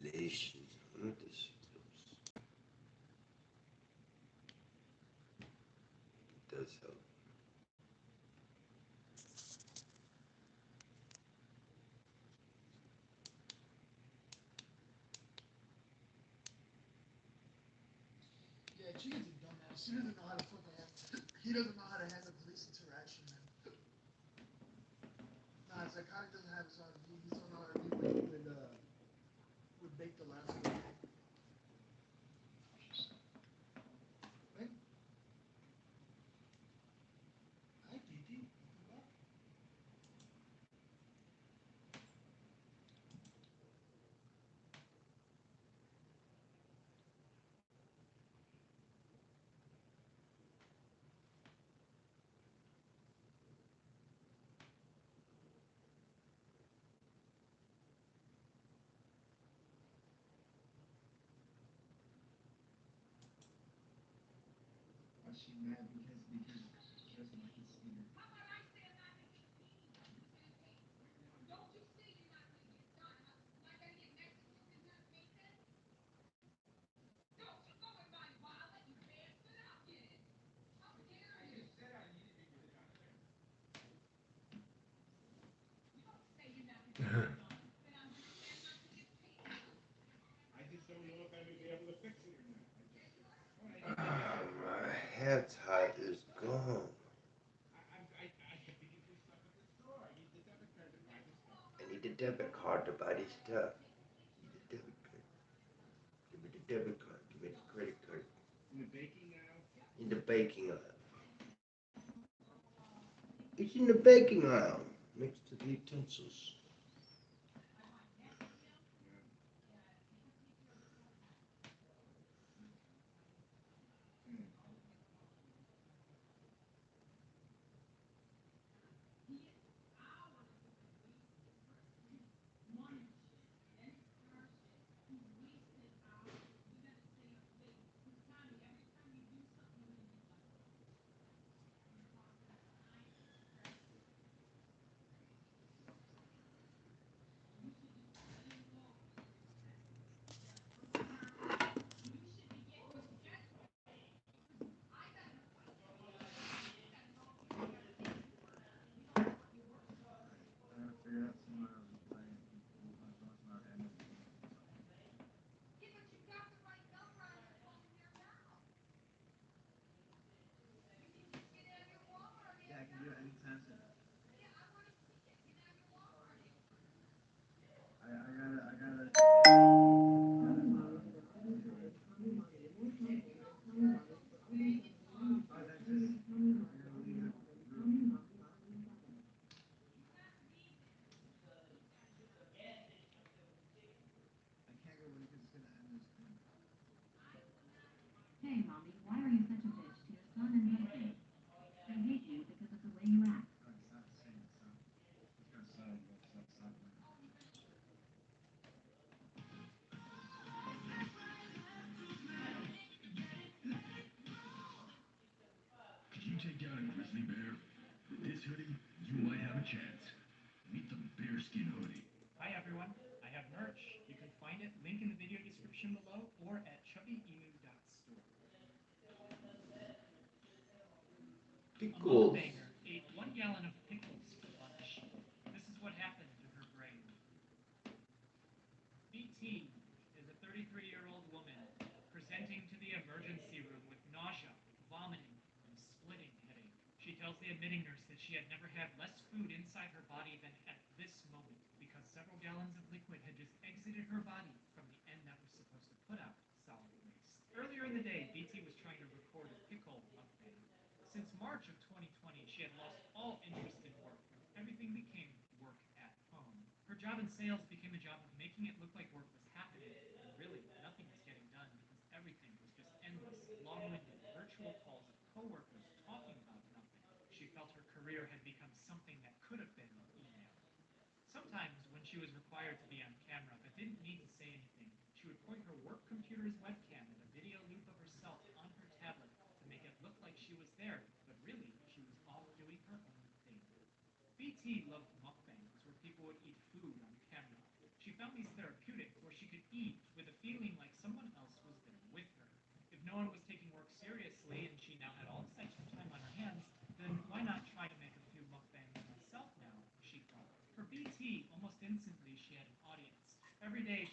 Congratulations on this. It does help. Yeah, Chica's a dumbass. He doesn't know how to fucking handle. He doesn't know how to handle police interaction, man. Nah, Psychotic doesn't have his own. He's on RV with Baked Alaska. Ven, ay, Titi, ¿cómo va? Why is she mad? Because she doesn't like his sneaker. I just don't know if I would be able to fix it or not. I just, well, I need to get Ah, the. my hair tie is gone. I have to get this stuff at the store. I need the debit card to buy the stuff. I need a debit card to buy this stuff. Need a debit card. Give me the debit card. Give me the credit card. In the baking aisle. In the baking aisle. It's in the baking aisle next to the utensils. Yeah. Hmm. I gotta figure out somewhere else to play. Talk about having a game or something. Yeah, I can do it anytime soon. Oh, that just, I gotta leave the group. I can't go in because it's gonna end the stream. Hey, Mommy, why are you such a bitch to your son and husband? They hate you because of the way you act. No, it's not the same. It's not. It's gonna start. Stop playing. Could you take down a grizzly bear? With this hoodie, you might have a chance. Meet the bearskin hoodie. Hi everyone, I have merch. You can find it, link in the video description below, or at chubbyemu.store. A Pickles. mukbanger ate 1 gallon of pickles for lunch. This is what happened to her brain. BT is a 33-year-old woman presenting to the emergency room with nausea, vomiting, and splitting headache. She tells the admitting nurse that she had never had less food inside her body than at this moment because several gallons of liquid had just exited her body from the end that was supposed to put out solid waste. Earlier in the day, BT was trying to record a pickle mukbang. Since March of 2020, she had lost all interest in work when everything became work at home. Her job in sales became a job of making it look like work was happening, and really, nothing was getting done because everything was just endless, long-winded virtual calls of coworkers talking about nothing. She felt her career had become something that could have been email. Sometimes, when she was required to be on camera but didn't need to say anything, she would point her work computer's webcam at a video loop of herself on her tablet to make it look like she was there, but really, she was off doing her own thing. BT loved mukbangs, where people would eat food on camera. She found these therapeutic, where she could eat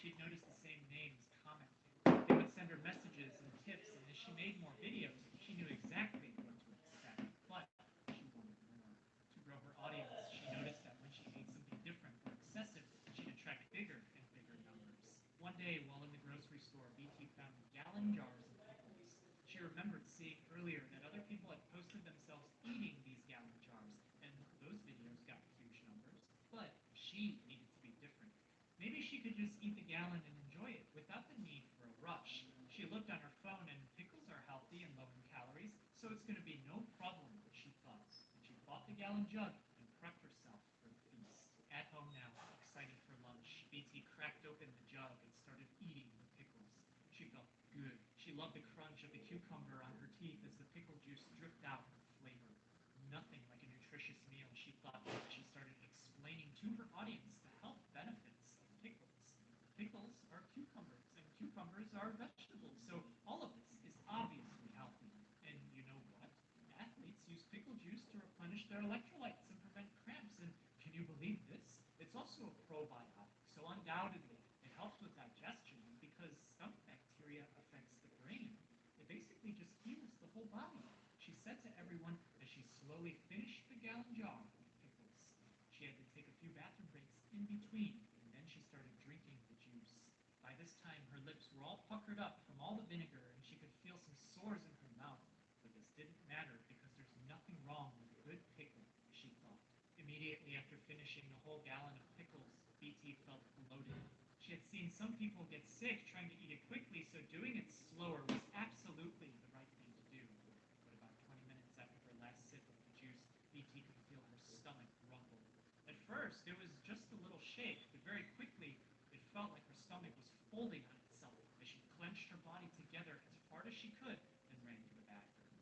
she'd noticed the same names commenting. They would send her messages and tips, and as she made more videos, she knew exactly what to expect. But she wanted more. To grow her audience, she noticed that when she made something different or excessive, she'd attract bigger and bigger numbers. One day, while in the grocery store, BT found gallon jars of pickles. She remembered seeing earlier that other people had posted themselves eating these gallon jars, and those videos got huge numbers. But she needed to be different. Maybe she could just eat the gallon and enjoy it without the need for a rush. She looked on her phone, and pickles are healthy and low in calories, so it's going to be no problem, she thought. And she bought the gallon jug and prepped herself for the feast. At home now, excited for lunch, BT cracked open the jug and started eating the pickles. She felt good. She loved the crunch of the cucumber on her teeth as the pickle juice dripped out with flavor. Nothing like a nutritious meal, she thought, as she started explaining to her audience the health benefits of pickles. Pickles are cucumbers, and cucumbers are vegetables, so all of this is obviously healthy. And you know what? Athletes use pickle juice to replenish their electrolytes and prevent cramps, and can you believe this? It's also a probiotic, so undoubtedly it helps with digestion, and because some bacteria affects the brain, it basically just heals the whole body. She said to everyone as she slowly finished the gallon jar of pickles. She had to take a few bathroom breaks in between, and then she started drinking the juice. By this time, her lips were all puckered up from all the vinegar, and she could feel some sores in her mouth. But this didn't matter because there's nothing wrong with a good pickle, she thought. Immediately after finishing the whole gallon of pickles, BT felt bloated. She had seen some people get sick trying to eat it quickly, so doing it slower was absolutely the right thing to do. But about 20 minutes after her last sip of the juice, BT could feel her stomach rumble. At first, it was just a little shake, but very quickly, it felt like her stomach was folding on itself as she clenched her body together as hard as she could and ran to the bathroom.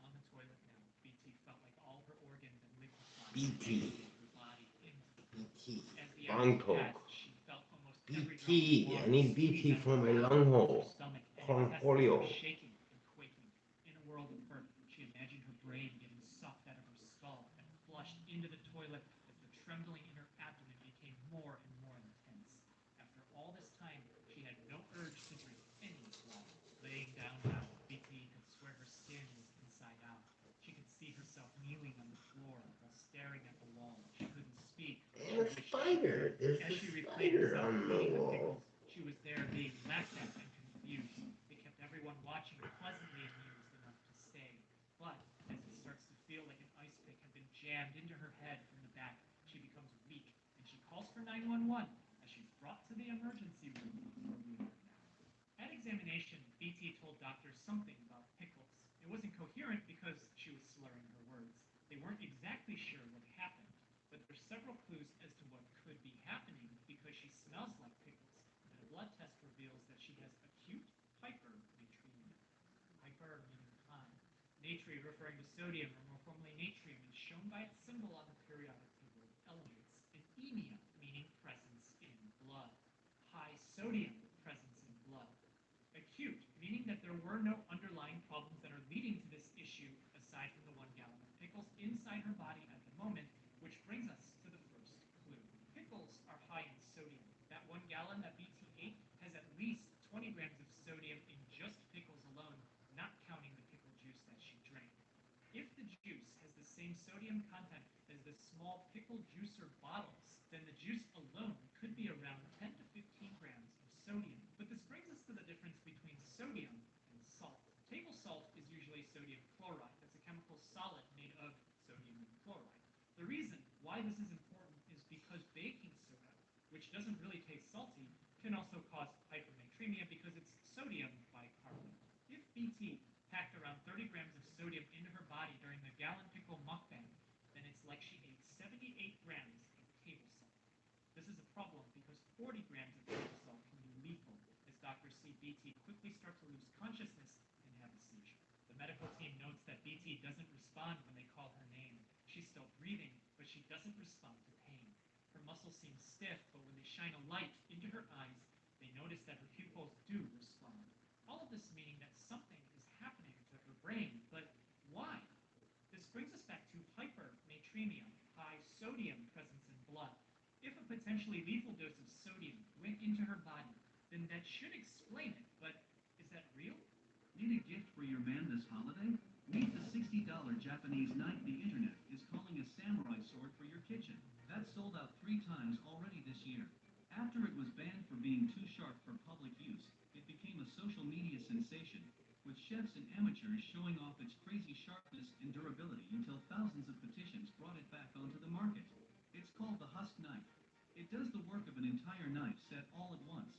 On the toilet now, BT felt like all her organs and liquefied BT. her body into the BT. as the Long hours talk. passed, she felt almost every drop of BT. I water need squeeze BT out for her my mouth, long her haul. stomach, and intestines Cornfolio. were shaking and quaking. In a world of hurt, she imagined her brain getting sucked out of her skull and flushed into the toilet as the trembling in her abdomen became more and more intense. After all this time, she had no urge to drink any water. Laying down now, BT could swear her skin was inside out. She could see herself kneeling on the floor while staring at the wall. She couldn't speak. She And a wished she spider. could. There's As a she replayed spider herself on the eating the wall. pickles, she was there being laughed at and confused. It kept everyone watching pleasantly amused enough to stay. But as it starts to feel like an ice pick had been jammed into her head from the back, she becomes weak and she calls for 911 as she's brought to the emergency room for rehab now. At examination, BT told doctors something about pickles. It wasn't coherent because she was slurring her words. They weren't exactly sure what happened, but there's several clues as to what could be happening because she smells like pickles, and a blood test reveals that she has acute hypernatremia. Hyper meaning high. Natri referring to sodium, or more formally natrium, is shown by its symbol on the periodic table of elements, and emia meaning presence in blood. High sodium presence in blood. Acute, meaning that there were no underlying problems that are leading to this issue aside from the 1 gallon of pickles inside her body at the moment, which brings us to the first clue. Pickles are high in sodium. That 1 gallon that BT ate has at least 20 grams of sodium in just pickles alone, not counting the pickle juice that she drank. If the juice has the same sodium content as the small pickle juicer bottles, then the juice alone could be around 10 to 15 grams of sodium. But this brings us to the difference between sodium and salt. Table salt is usually sodium chloride. That's a chemical solid made of sodium and chloride. The reason why this is important is because baking soda, which doesn't really taste salty, can also cause hypernatremia because it's sodium bicarbonate. If BT packed around 30 grams of sodium into her body during the gallon pickle mukbang, then it's like she ate 78 grams of table salt. This is a problem because 40 grams of table salt can be lethal, as doctors see BT quickly start to lose consciousness and have a seizure. The medical team notes that BT doesn't respond when they call her name. She's still breathing, but she doesn't respond to pain. Her muscles seem stiff, but when they shine a light into her eyes, they notice that her pupils do respond. All of this meaning that something is happening to her brain, but why? This brings us back to hypernatremia, high sodium presence in blood. If a potentially lethal dose of sodium went into her body, then that should explain it. But is that real? Need a gift for your man this holiday? Meet the $60 Japanese knife the internet is calling a samurai sword for your kitchen. That's sold out 3 times already this year. After it was banned for being too sharp for public use, it became a social media sensation, with chefs and amateurs showing off its crazy sharpness and durability until thousands of petitions brought it back onto the market. It's called the Husk Knife. It does the work of an entire knife set all at once.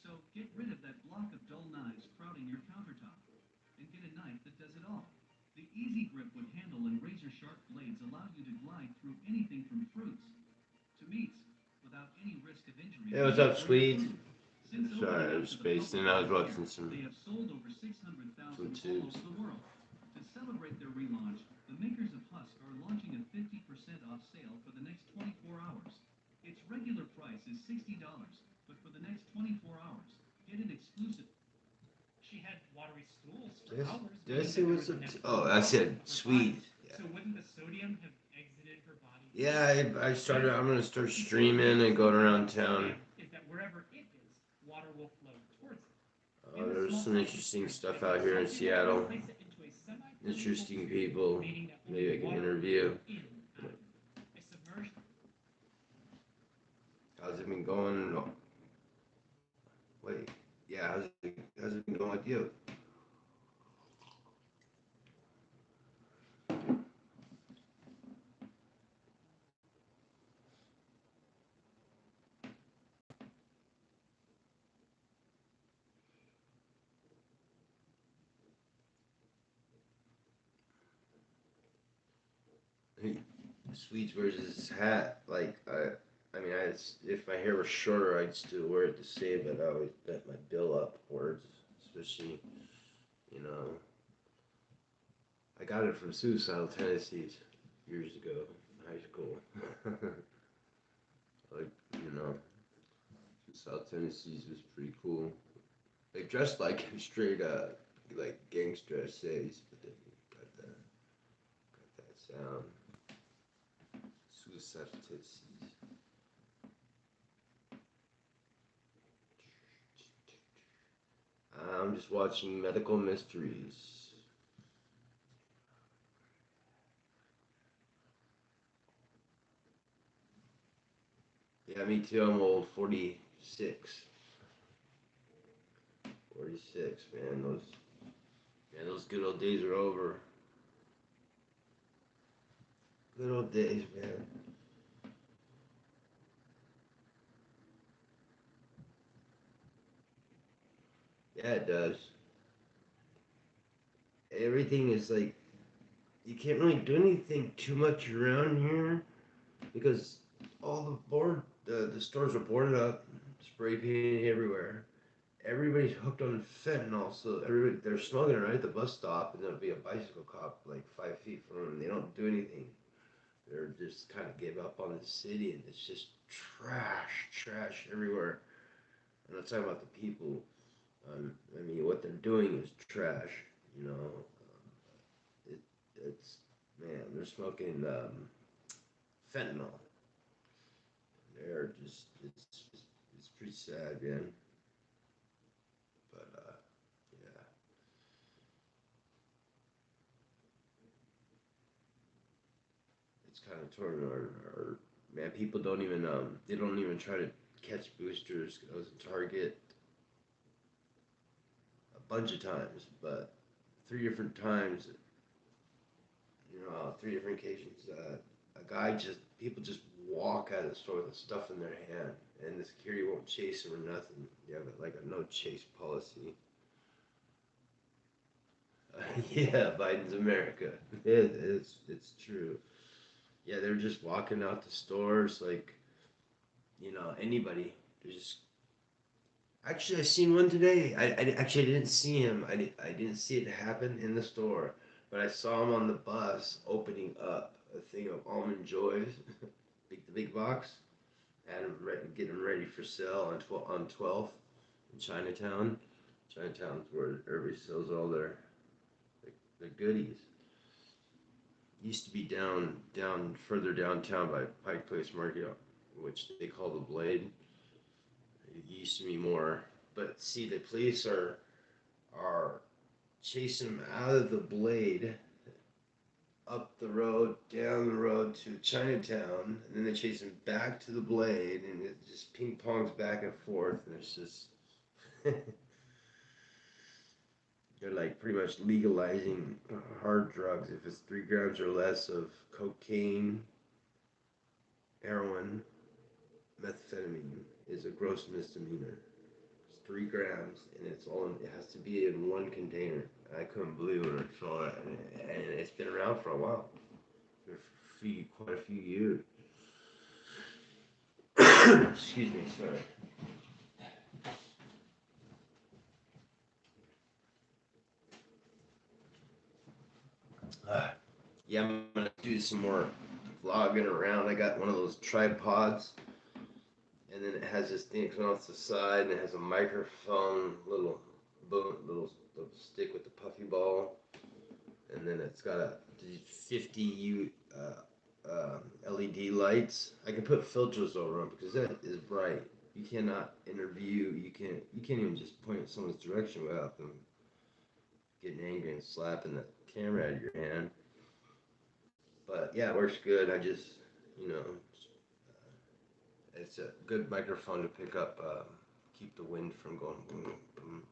So get rid of that block of dull knives crowding your countertop and get a knife that does it all. The easy grip with handle and razor-sharp blades allow you to glide through anything from fruits to meats without any risk of injury. Hey, what's up, or your Swedes? food. Since Sorry, I opening was up to the spaced public and I was last watching year, some they have sold over 600,000 all tubes. over the world. To celebrate their relaunch, the makers of Husk are launching a 50% off sale for the next 24 hours. Its regular price is $60, but for the next 24 hours, get an exclusive. She had watery stools for Did I, hours. did I meaning say that there what's was up? enough Oh, food I for said her body. Swede. Yeah. So wouldn't the sodium have exited her body? Yeah, I started. I'm gonna start You see, streaming and going around the town. sodium is that wherever it is, water will flow towards it. Oh, there's some interesting stuff out here in Seattle. Interesting people. Maybe I can interview. How's it been going? Wait, yeah, how's it been going with you? He, Swedes wears his hat like I mean, if my hair was shorter, I'd still wear it the same, but I always bent my bill upwards, especially, you know. I got it from Suicidal Tendencies years ago in high school. Like, you know, Suicidal Tendencies was pretty cool. They dressed like straight like gangster essays, but they got that sound. Suicidal Tendencies. I'm just watching Medical Mysteries. Yeah, me too. I'm old. 46. 46, man. Those good old days are over. Good old days, man. Yeah, it does. Everything is like you can't really do anything too much around here because all the stores are boarded up, spray painted everywhere. Everybody's hooked on fentanyl, so everybody they're smoking it right at the bus stop, and there'll be a bicycle cop like 5 feet from them. And they don't do anything. They're just kind of give up on the city, and it's just trash everywhere. I'm not talking about the people. I mean, what they're doing is trash. You know, it, it's man, they're smoking fentanyl. They're just it's pretty sad, man. But yeah, it's kind of torn our man. People don't even they don't even try to catch boosters. I was in Target a bunch of times, but 3 different times, you know, 3 different occasions. A guy just people just walk out of the store with stuff in their hand, and the security won't chase them or nothing. You have like a no chase policy. Yeah, Biden's America. It's true. Yeah, they're just walking out the stores like anybody. They're just actually I seen one today. I didn't see him. I didn't see it happen in the store, but I saw him on the bus opening up a thing of almond joys, the big box, and getting them ready for sale on 12th in Chinatown. Chinatown's where everybody sells all their goodies. Used to be down further downtown by Pike Place Market, which they call the Blade. It used to be more. But see, the police are chasing him out of the Blade, up the road, down the road to Chinatown, and then they chase him back to the Blade, and it just ping pongs back and forth, and it's just they're like pretty much legalizing hard drugs. If it's 3 grams or less of cocaine, heroin, methamphetamine is a gross misdemeanor. It's 3 grams, and it has to be in one container. I couldn't believe it when I saw it, and it's been around for a while, for quite a few years. Excuse me, sorry. Yeah, I'm gonna do some more vlogging around. I got one of those tripods, and then it has this thing coming off the side, and it has a microphone, little stick with the puffy ball, and then it's got a 50 LED lights. I can put filters over them because that is bright. You cannot interview. You can't even just point at someone's direction without them getting angry and slapping the camera out of your hand. But yeah, it works good. I just, it's a good microphone to pick up, keep the wind from going boom, boom.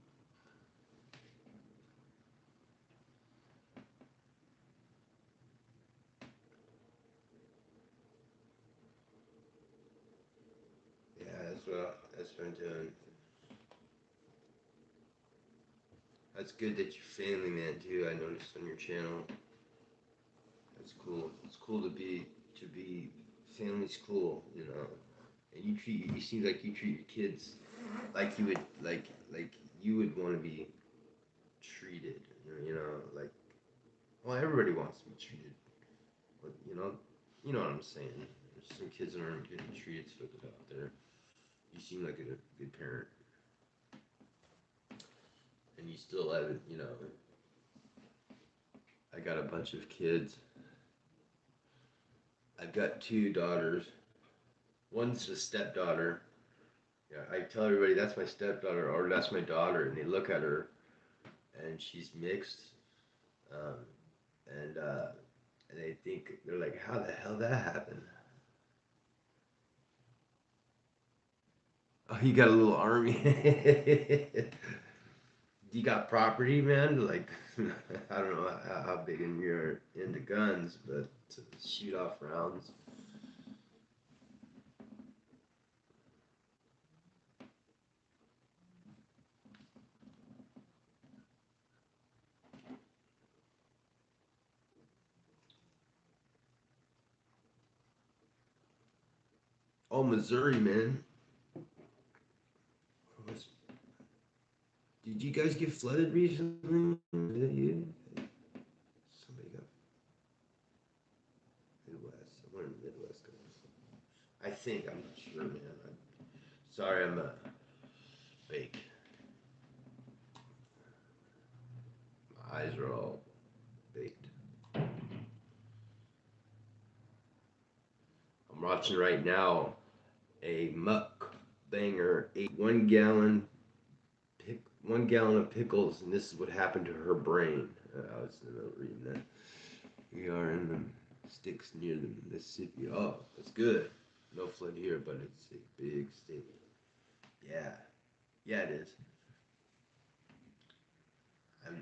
Yeah, that's what I'm doing. That's good that you're family man too. I noticed on your channel. That's cool. It's cool to be family's cool, And you seem like you treat your kids like you would want to be treated. Like, well, everybody wants to be treated, but you know what I'm saying. There's some kids that aren't getting treated so good out there. You seem like a good parent, and you still have it. I got a bunch of kids. I've got 2 daughters. One's a stepdaughter. Yeah, I tell everybody that's my stepdaughter or that's my daughter, and they look at her, and she's mixed, um, and they think they're like, how the hell that happened? Oh, you got a little army. You got property, man. Like I don't know how big you're into guns, but to shoot off rounds. Oh, Missouri, man. Did you guys get flooded recently? Is that you? Somebody got Midwest. Somewhere in the Midwest. I think. I'm not sure, man. Sorry, I'm fake. My eyes are all baked. I'm watching right now a mukbanger ate 1 gallon of pickles, and this is what happened to her brain. I was in the middle of reading that. We are in the sticks near the Mississippi. Oh, that's good. No flood here, but it's a big state. Yeah, yeah, it is.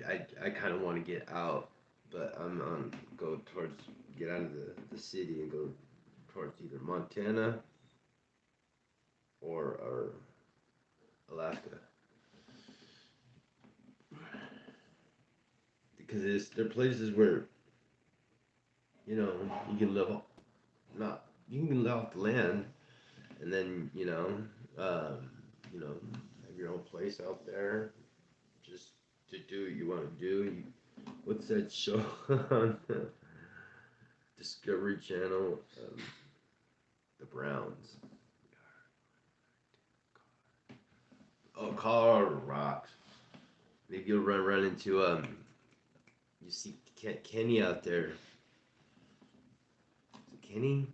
I kind of want to get out, but I'm on get out of the city and go towards either Montana or Alaska, because they're places where you can live off, not you can live off the land, and then have your own place out there, just to do what you want to do. What's that show on Discovery Channel? The Browns. Oh, Colorado rocks. Maybe you'll run into you see Kenny out there. Is it Kenny?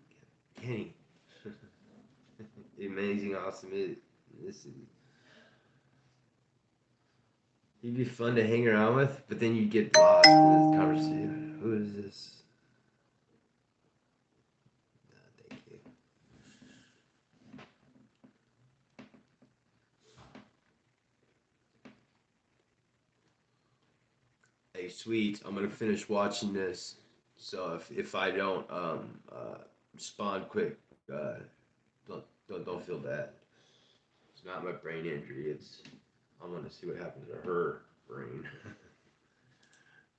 Kenny. The amazing, awesome This is he'd be fun to hang around with, but then you get lost in this conversation. Who is this? Thank you. Hey, sweet. I'm gonna finish watching this. So if I don't respond quick, don't feel bad. It's not my brain injury. It's I want to see what happened to her brain.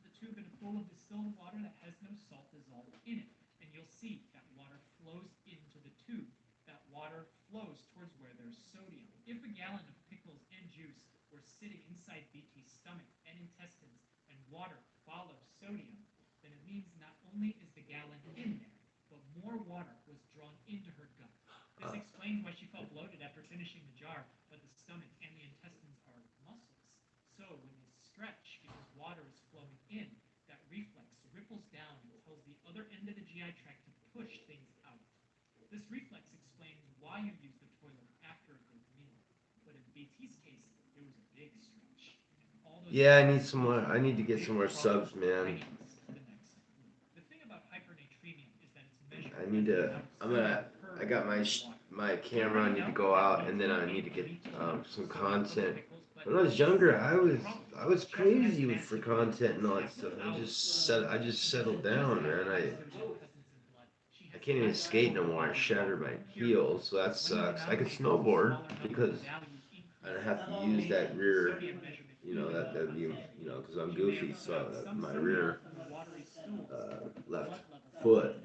The tube in a pool of distilled water that has no salt dissolved in it, and you'll see that water flows into the tube. That water flows towards where there's sodium. If a gallon of pickles and juice were sitting inside BT's stomach and intestines, and water follows sodium, then it means not only is the gallon in there, but more water was drawn into her gut. This explains why she felt bloated after finishing the jar, but the stomach and the intestines are muscles. So when they stretch because water is flowing in, that reflex ripples down and tells the other end of the GI tract to push things out. This reflex explains why you use the toilet after a big meal. But in BT's case, it was a big stretch. All those Yeah, I need some more. I need to get some more subs, man. The thing about hypernatremia is that it's measured I need to. I'm gonna. I got my camera. I need to go out, and then I need to get some content. When I was younger, I was crazy for content and all that stuff. I just settled down, man. I can't even skate no more. I shattered my heel, so that sucks. I could snowboard because I don't have to use that rear. That'd be because I'm goofy, so my rear left foot.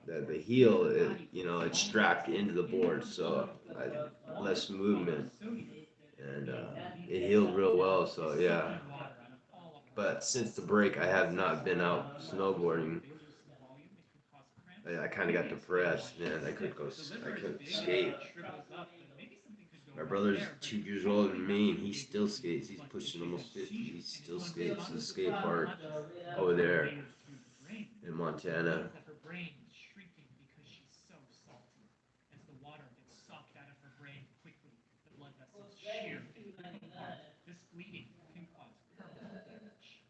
The heel, it's strapped into the board, so I less movement, and it healed real well. So yeah, but since the break, I have not been out snowboarding. I kind of got depressed, man. I couldn't skate. My brother's 2 years older than me, and he still skates. He's pushing almost 50. He still skates the skate park over there in Montana. Her brain is shrinking because she's so salty. As the water gets sucked out of her brain quickly, the blood vessels shear and come apart. This bleeding can cause permanent damage.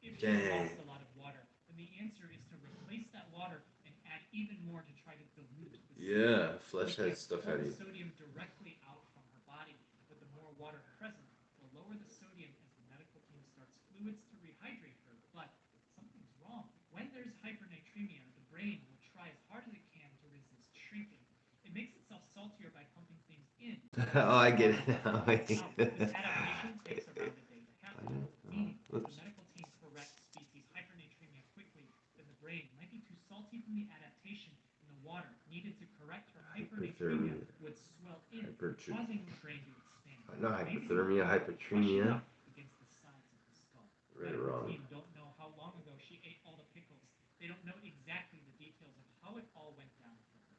If she lost a lot of water, then the answer is to replace that water and add even more to try to dilute the sodium. Yeah, flesh has stuff out of you. Sodium directly out from her body, but the more water present, the lower the sodium as the medical team starts fluids to rehydrate her. But something's wrong. When there's hypernatremia, the brain will try as hard as it can to resist shrinking. It makes itself saltier by pumping things in. Oh, I get it now. This adaptation takes around a day to happen, meaning if the medical team corrects BT's hypernatremia quickly, then the brain might be too salty from the adaptation, and the water needed to correct her hypernatremia would swell in, causing the brain to expand. Not hypothermia, hypertremia. Against the sides of the skull. Right or The wrong. team don't know how long ago she ate all the pickles. They don't know exactly the details of how it all went down for her.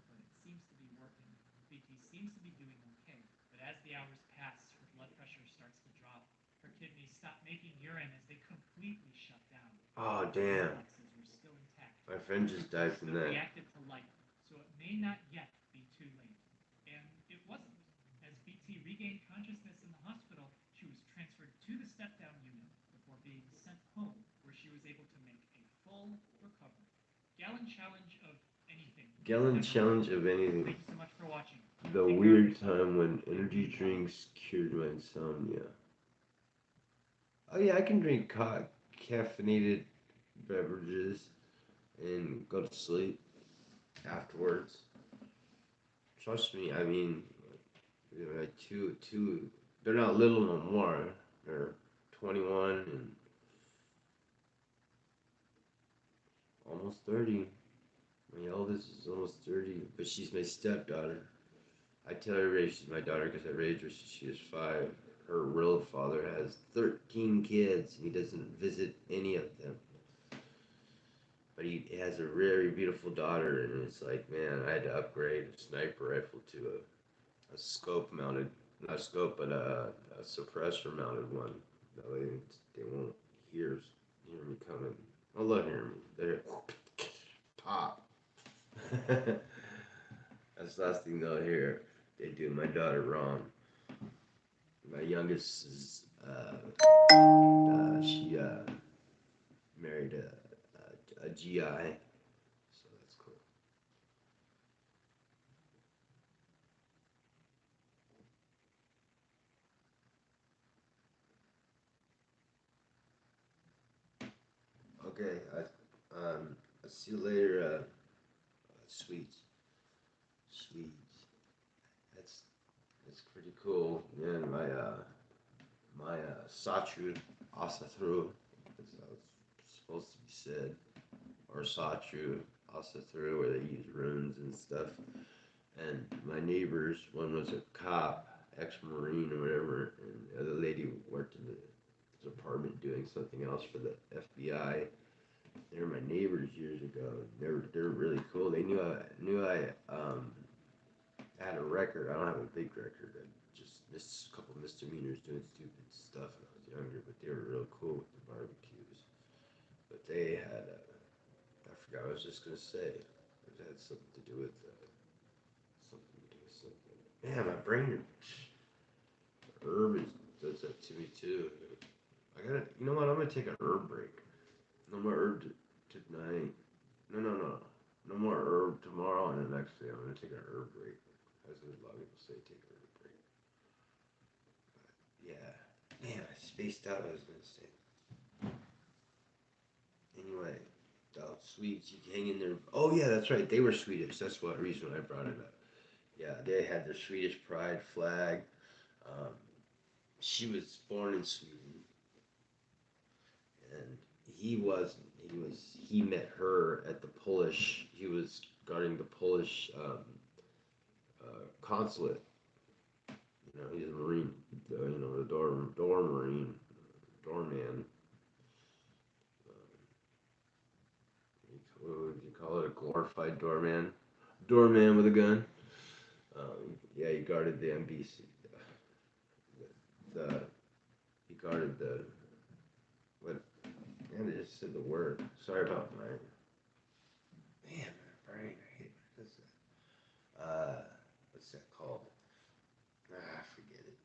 But it seems to be working. BT seems to be doing okay. But as the hours pass, her blood pressure starts to drop. Her kidneys stop making urine as they completely shut down. Oh, damn. Reflexes were still intact. My friend just died from Still that. reacted to light, so it may not yet be too late. And it wasn't. As BT regained consciousness in the hospital, she was transferred to the step-down unit before being sent home, where she was able to make a full recovery. Gallon challenge of anything. Gallon challenge of anything. Thank you so much for watching. The weird time when energy drinks cured my insomnia. Oh yeah, I can drink caffeinated beverages and go to sleep afterwards. Trust me, I mean, like two. They're not little no more. They're 21 and almost 30. My eldest is almost 30, but she's my stepdaughter. I tell everybody she's my daughter because I raised her since she was 5. Her real father has 13 kids, and he doesn't visit any of them. But he has a very beautiful daughter, and it's like, man, I had to upgrade a sniper rifle to a scope mounted, not a scope, but a suppressor mounted one. That way they won't hear me coming. I love hearing me. They're pop. That's the last thing they'll hear. they do my daughter wrong. My youngest is she married a GI, so that's cool. Okay, I'll see you later. Sweets, sweets. That's that's pretty cool. And my Satru Asatru, that's how it's supposed to be said, or Satru Asatru, where they use runes and stuff. And my neighbors, one was a cop, ex-marine or whatever, and the other lady worked in his apartment doing something else for the FBI. They were my neighbors years ago. They're really cool. They knew I had a record. I don't have a big record. I just missed a couple misdemeanors doing stupid stuff when I was younger. But they were real cool with the barbecues. But they had I forgot what I was just gonna say. It had something to do with something. Man, my brain herb does that to me too. I gotta. You know what? I'm gonna take a herb break. No more herb tonight. No. No more herb tomorrow and the next day. I'm gonna take a herb break. As a lot of people say, take a herb break. But yeah, man, I spaced out. What I was gonna say. Anyway, Dog Sweets, you hang in there. Oh yeah, that's right. They were Swedish. That's what reason I brought it up. Yeah, they had their Swedish pride flag. Um, she was born in Sweden, and he wasn't. He met her at the Polish. He was guarding the Polish consulate. You know, he's a Marine. You know, the door Marine, doorman. What would you call it? A glorified doorman. Doorman with a gun. Yeah, he guarded the NBC. The he guarded the what? Man, I just said the word. Sorry about my man, my brain. I hate what's that? What's that called? Forget it.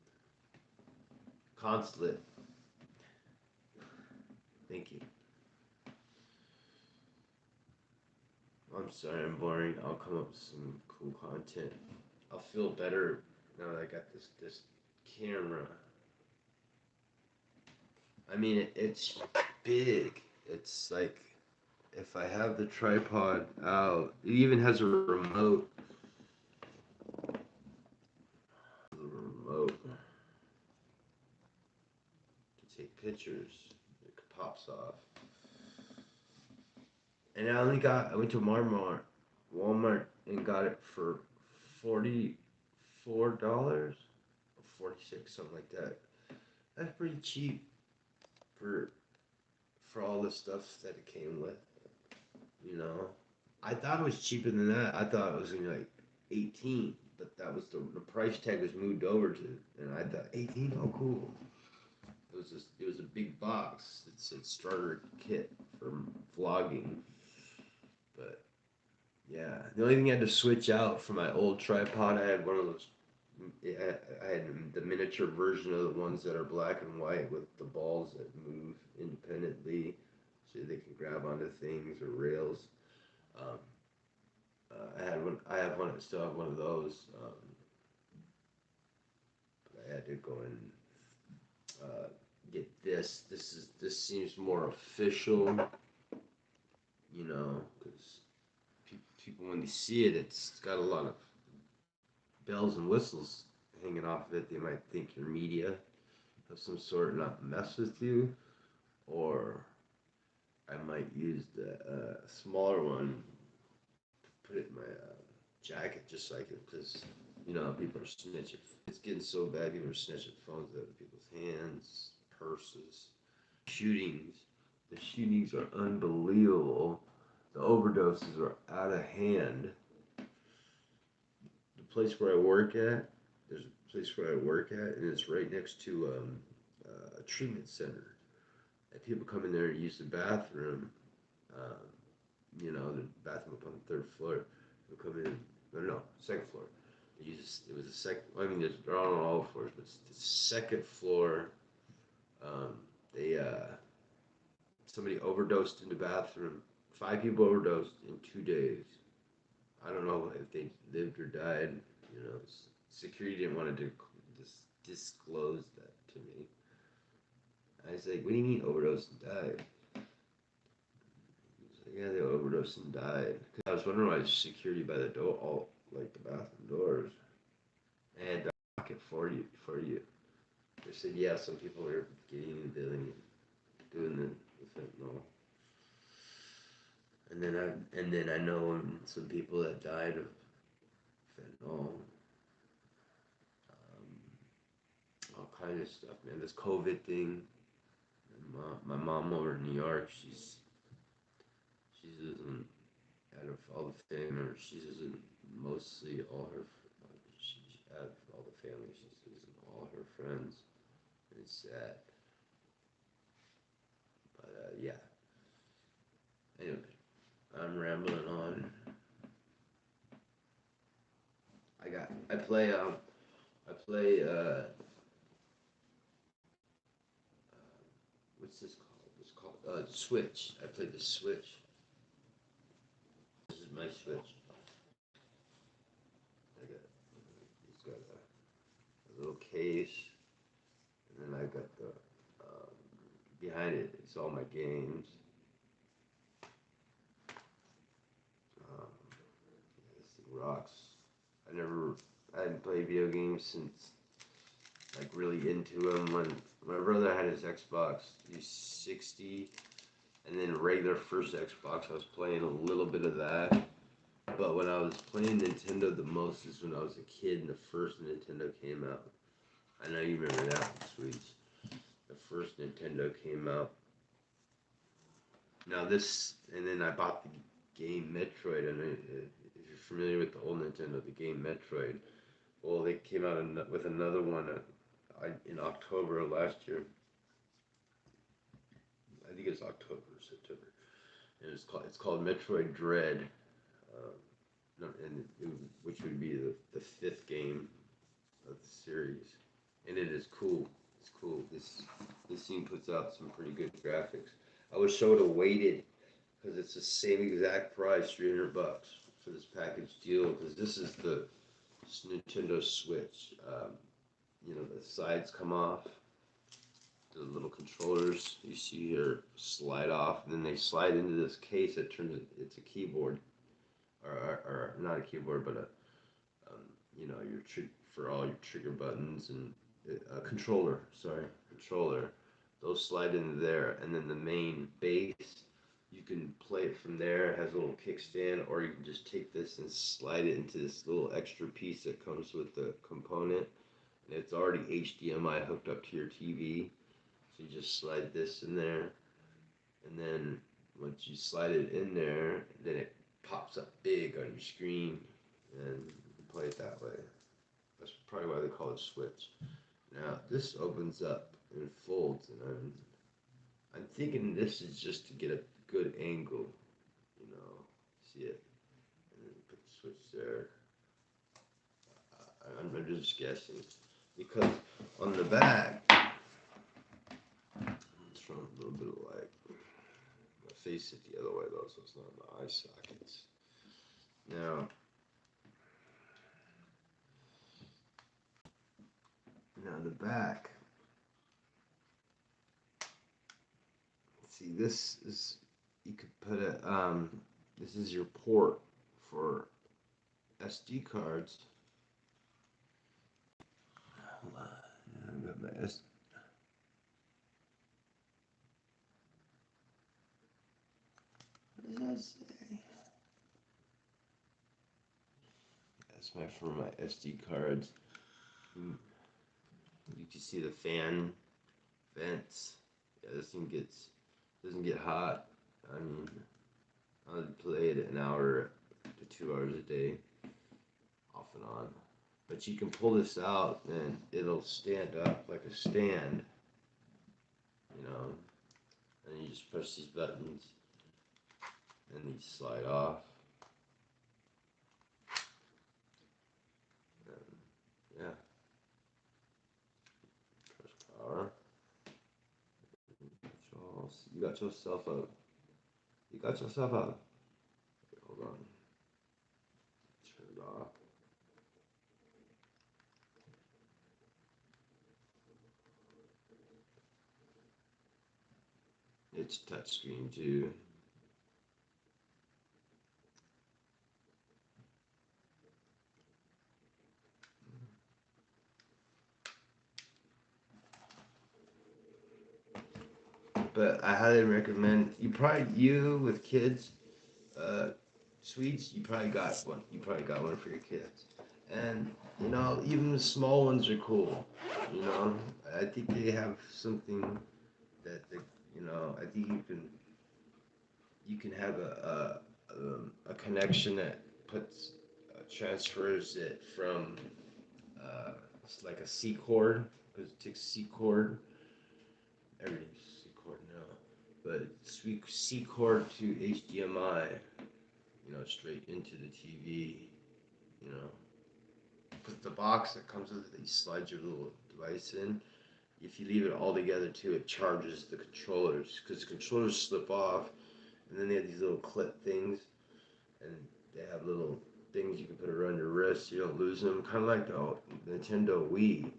Consulate. Thank you. I'm sorry, I'm boring. I'll come up with some cool content. I'll feel better now that I got this camera. I mean, it's big. It's like if I have the tripod out, it even has a remote. The remote to take pictures. It pops off. And I went to Walmart and got it for $44, or 46, something like that. That's pretty cheap for all the stuff that it came with. You know, I thought it was cheaper than that. I thought it was gonna be like 18, but that was the price tag was moved over to, and I thought 18. Oh, cool. It was a big box. It said starter kit for vlogging, but yeah, the only thing I had to switch out for my old tripod, I had one of those. I had the miniature version of the ones that are black and white with the balls that move independently, so they can grab onto things or rails. Um, I had one. I have one. I still have one of those. But I had to go and get this. This seems more official, you know, because people when they see it, it's got a lot of bells and whistles hanging off of it. They might think you're media of some sort, not mess with you, or I might use the smaller one, put it in my jacket just like it, because you know people are snitching. It's getting so bad. People are snitching phones out of people's hands, purses, shootings. The shootings are unbelievable. The overdoses are out of hand. The place where I work at, there's a place where I work at, and it's right next to a treatment center. And people come in there and use the bathroom. You know, the bathroom up on the third floor. They'll come in, no, second floor. It was the second. I mean, they're on all floors, but it's the second floor. Um, they somebody overdosed in the bathroom. 5 people overdosed in 2 days. I don't know if they lived or died. You know, security didn't want to disclose that to me. I was like, "What do you mean overdosed and died?" He's like, "Yeah, they overdosed and died." Cause I was wondering why there's security by the door, all like the bathroom doors, and lock it for you. They said, "Yeah, some people are getting in the building, doing the fentanyl." And then I know some people that died of fentanyl, all kinds of stuff, man. This COVID thing. My mom over in New York, she's losing out of all the family. She's losing mostly all her. She out of all the family, she's losing all her friends. It's sad, but yeah. Anyway, I'm rambling on. I play what's this called? It's called Switch. I played the Switch. This is my Switch. It's got a little case, and then I got the behind it. It's all my games. Um, this thing rocks. I hadn't played video games since like really into them when my brother had his Xbox 360, and then regular first Xbox. I was playing a little bit of that. But when I was playing Nintendo the most is when I was a kid and the first Nintendo came out. I know you remember that one, Sweets. The first Nintendo came out. And then I bought the game Metroid. And if you're familiar with the old Nintendo, the game Metroid, well, they came out with another one in October of last year. I think it's October, September. And it's called Metroid Dread. Um, which would be the fifth game of the series, and it is cool. It's cool. This thing puts out some pretty good graphics. I wish I would have waited because it's the same exact price, $300 for this package deal. Because this is the Nintendo Switch. The sides come off. The little controllers you see here slide off, and then they slide into this case that turns it's a keyboard, or not a keyboard, but for all your trigger buttons and a controller. Sorry, controller. Those slide into there, and then the main base. You can play it from there. It has a little kickstand, or you can just take this and slide it into this little extra piece that comes with the component. And it's already HDMI hooked up to your TV. So you just slide this in there, and then once you slide it in there, then it pops up big on your screen, and you can play it that way. That's probably why they call it Switch. Now this opens up and folds, and I'm thinking this is just to get a good angle, see it, and then put the switch there. I'm just guessing because on the back, it's from a little bit of light. My face it the other way though, so it's not in the eye sockets. Now the back. See, you could put this is your port for SD cards. Hold on, I've got my What does that say? That's for my SD cards. You can see the vents. Yeah, this thing doesn't get hot. I mean, I would play it an hour to 2 hours a day, off and on. But you can pull this out and it'll stand up like a stand, and you just press these buttons and these slide off. Yeah. Press power. You got yourself a. You got yourself a. Hold on. Turn it off. It's touchscreen too. But I highly recommend you with kids, uh, sweets. You probably got one. You probably got one for your kids, and even the small ones are cool. You know, I think they have something that I think you can have a connection that puts transfers it from it's like a C chord because it takes C chord. Everything's C chord now, but C chord to HDMI. Straight into the TV. You know, because the box that comes with it, you slide your little device in. If you leave it all together too, it charges the controllers because the controllers slip off, and then they have these little clip things, and they have little things you can put around your wrist so you don't lose them, kind of like the Nintendo Wii.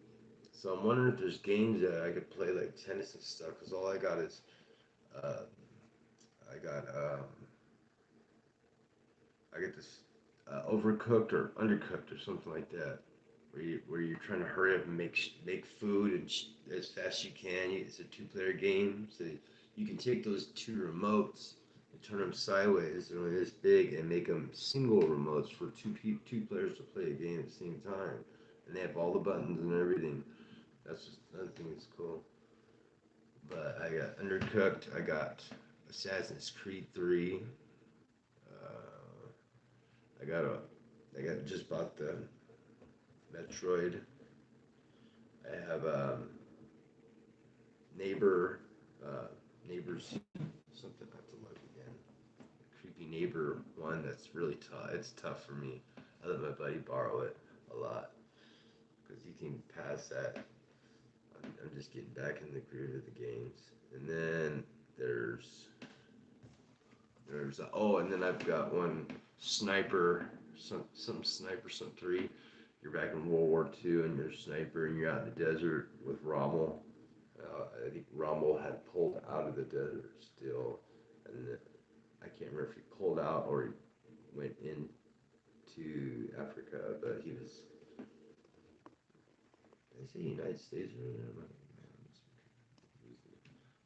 So I'm wondering if there's games that I could play like tennis and stuff, because all I got is uh, I got this Overcooked or Undercooked or something like that, where you're trying to hurry up and make food and as fast as you can. It's a two-player game, so you can take those two remotes and turn them sideways. They're only this big and make them single remotes for two players to play a game at the same time, and they have all the buttons and everything. That's just another thing that's cool. But I got Undercooked. I got Assassin's Creed 3. Uh, I just bought the Metroid. I have neighbor, neighbors, something I have to look again. Creepy neighbor one that's really tough. It's tough for me. I let my buddy borrow it a lot because he can pass that. I'm just getting back in the groove of the games. And then there's and then I've got one sniper, some sniper, some 3. You're back in World War II and you're a sniper and you're out in the desert with Rommel. I think Rommel had pulled out of the desert still, and I can't remember if he pulled out or he went into Africa, but he was. Did I say United States earlier?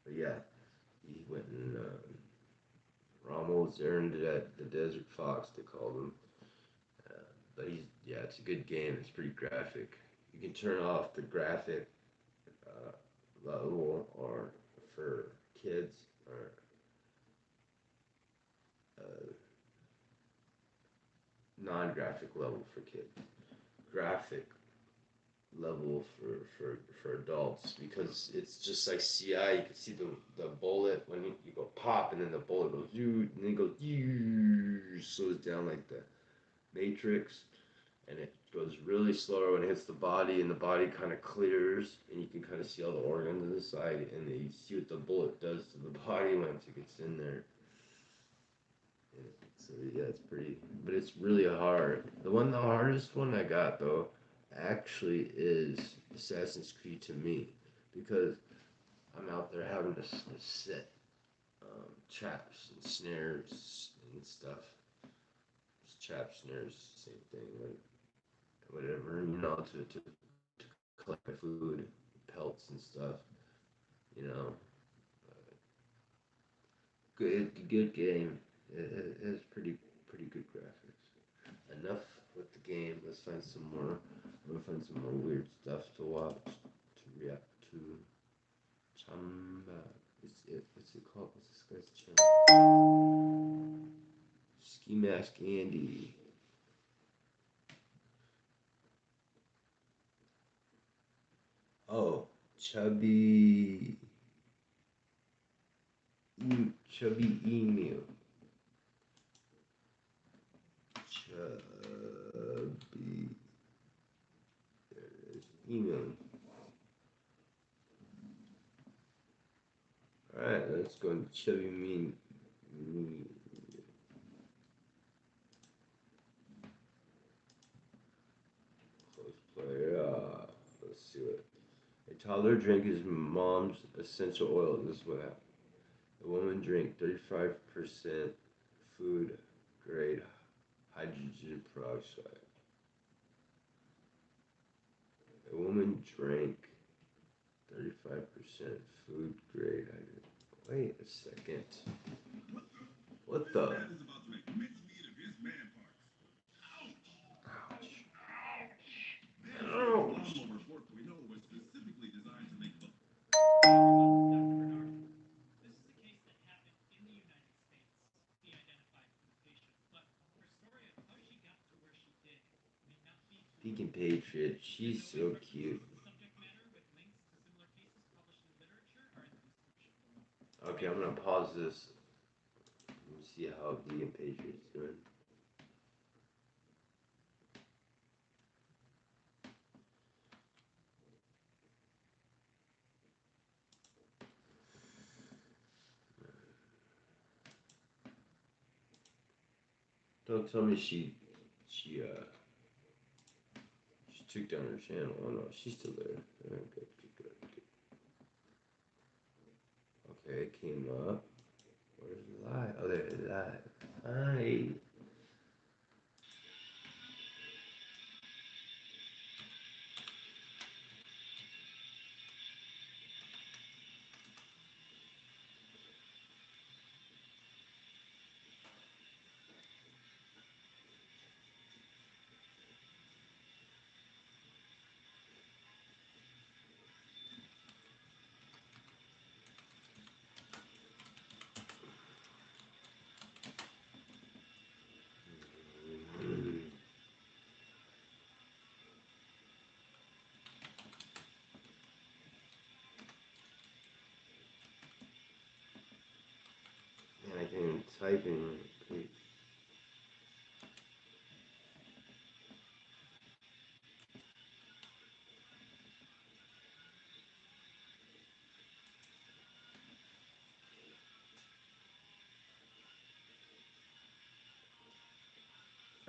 But yeah, he went and Rommel was there into the Desert Fox, they called him. But it's a good game. It's pretty graphic. You can turn off the graphic uh, level or for kids or uh, non-graphic level for kids. Graphic level for adults because it's just like CI. You can see the bullet when you go pop and then the bullet goes and then it goes slows down like the Matrix, and it goes really slower when it hits the body, and the body kind of clears, and you can kind of see all the organs on the side, and then you see what the bullet does to the body once it gets in there. And so yeah, it's pretty, but it's really hard. The hardest one I got though, actually is Assassin's Creed to me, because I'm out there having to set traps and snares and stuff. Trap snares, same thing, like whatever, to collect my food, pelts and stuff, you know. Good game. It has pretty good graphics. Enough with the game. Let's find some more. I'm gonna find some more weird stuff to watch, to react to. Chamba. What's it called? What's this guy's channel? Ski Mask Andy. Oh, chubby. Chubby email. Chubby. There let's go and chubby mean. Close play. Let's see what. A toddler drank his mom's essential oil. This is what happened. A woman drank 35% food grade hydrogen peroxide. A woman drank 35% food grade hydrogen. Wait a second. What the? Ouch. This is a case that happened in the United States, de-identified from the patient, but her story of how she got to where she did may not be Peeking completely Patriot. She's accurate. so References cute. to the subject matter with links to similar cases published in literature are in the description below. Okay, I'm gonna pause this. Let me see how Vegan Patriot's doing. Don't tell me she took down her channel. Oh no, she's still there. Good. Okay, it came up. Where's the live? Oh, there it is live. Hi. Man, I can't even type anymore.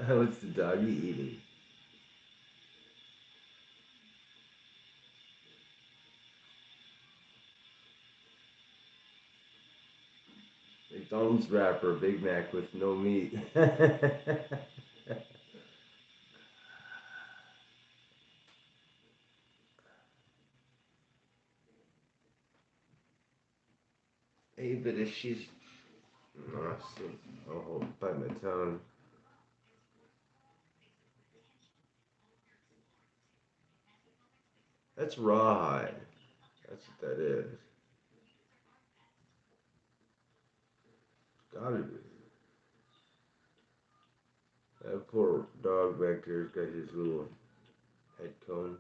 What's the doggy eating? McDonald's wrapper, Big Mac with no meat. Hey, but if she's awesome, I'll bite my tongue. That's rawhide. That's what that is. Gotta be. That poor dog back there's got his little head cone.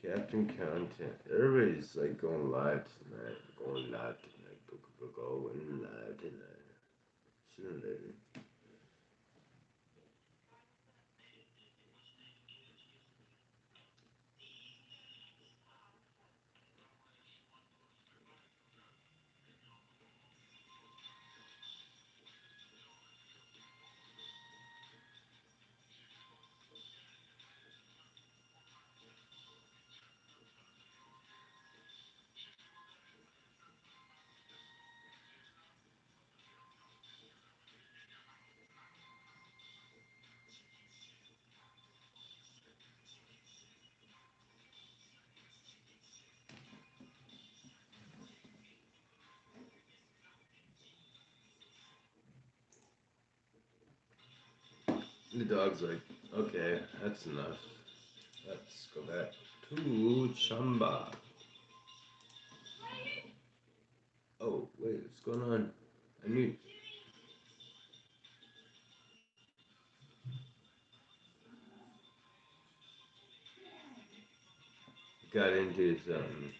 Captain Content. Everybody's like going live tonight. Going live tonight. Going live tonight. Sooner or later. The dog's like, okay, that's enough. Let's go back to Chamba. Oh, wait, what's going on? I knew. Got into something.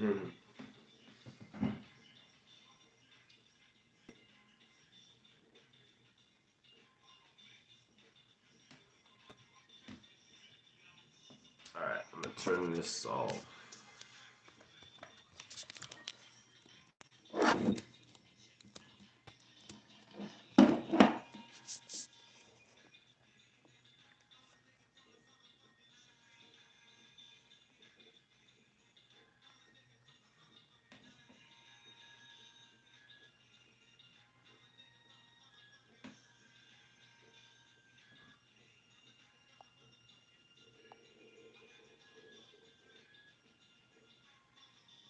Alright, I'm gonna turn this off.